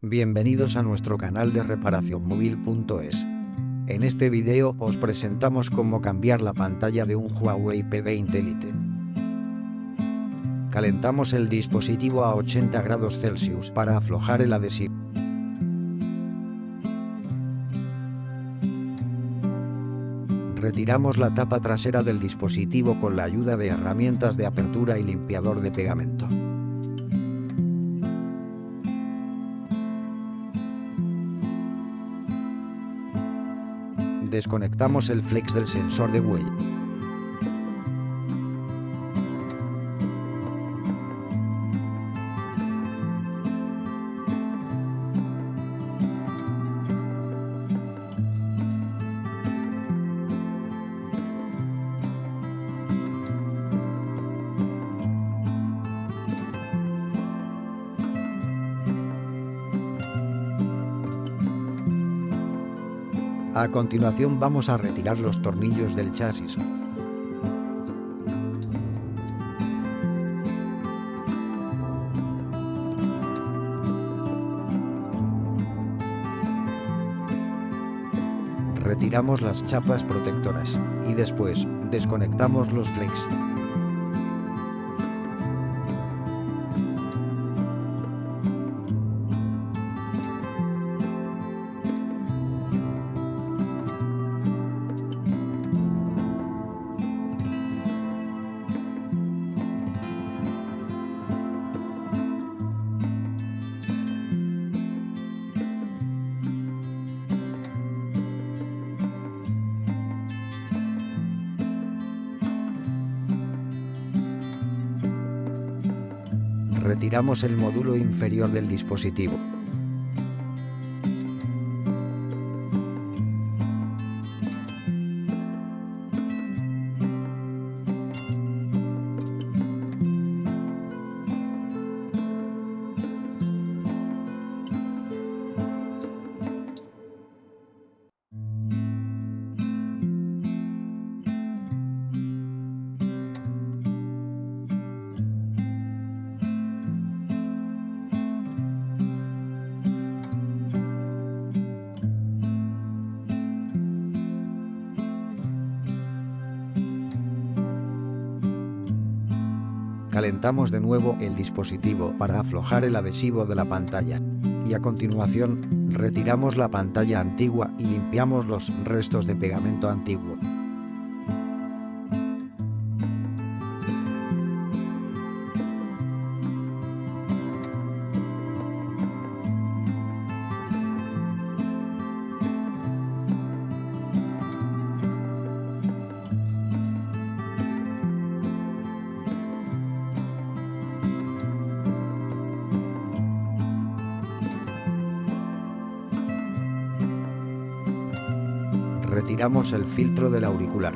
Bienvenidos a nuestro canal de reparacionmóvil.es. En este video os presentamos cómo cambiar la pantalla de un Huawei P20 Lite. Calentamos el dispositivo a 80 grados Celsius para aflojar el adhesivo. Retiramos la tapa trasera del dispositivo con la ayuda de herramientas de apertura y limpiador de pegamento. Desconectamos el flex del sensor de huella. A continuación vamos a retirar los tornillos del chasis. Retiramos las chapas protectoras y después desconectamos los flex. Retiramos el módulo inferior del dispositivo. Calentamos de nuevo el dispositivo para aflojar el adhesivo de la pantalla. Y a continuación, retiramos la pantalla antigua y limpiamos los restos de pegamento antiguo. Retiramos el filtro del auricular.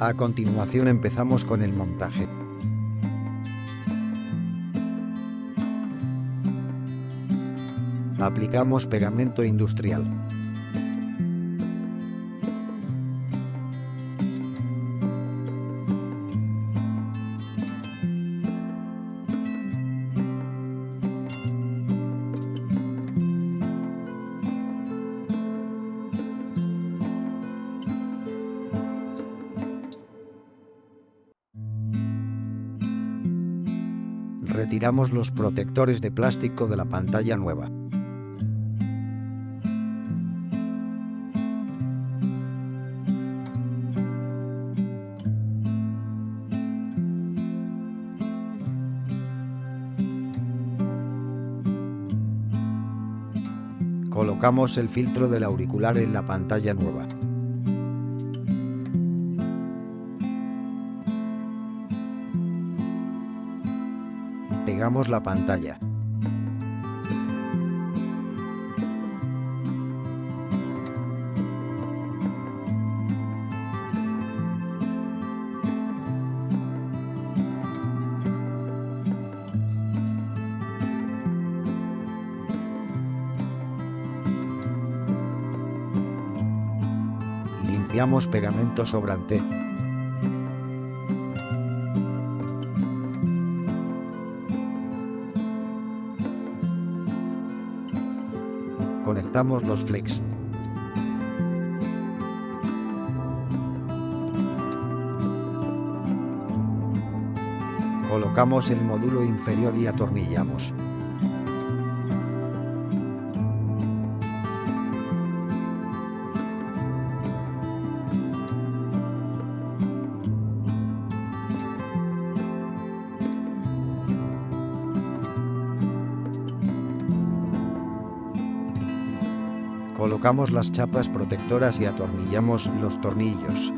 A continuación empezamos con el montaje. Aplicamos pegamento industrial. Retiramos los protectores de plástico de la pantalla nueva. Colocamos el filtro del auricular en la pantalla nueva. Pegamos la pantalla. Limpiamos pegamento sobrante. Conectamos los flex. Colocamos el módulo inferior y atornillamos. Colocamos las chapas protectoras y atornillamos los tornillos.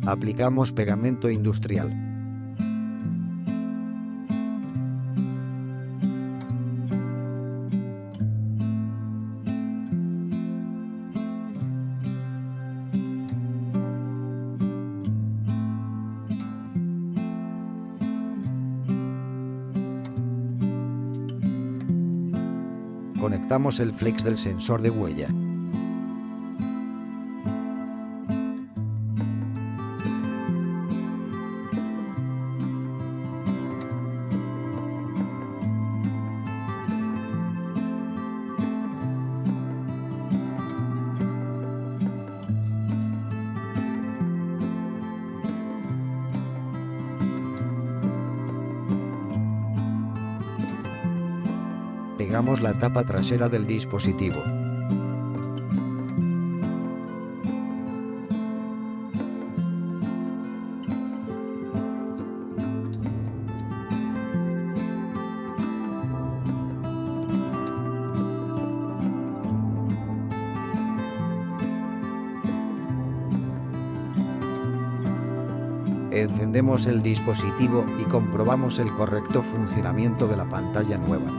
Aplicamos pegamento industrial. Conectamos el flex del sensor de huella. Pegamos la tapa trasera del dispositivo. Encendemos el dispositivo y comprobamos el correcto funcionamiento de la pantalla nueva.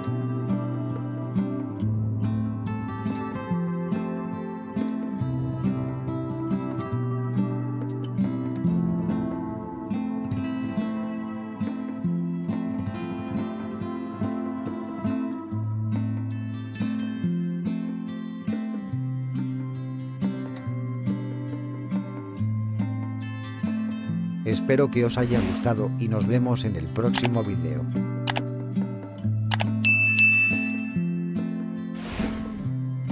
Espero que os haya gustado y nos vemos en el próximo video.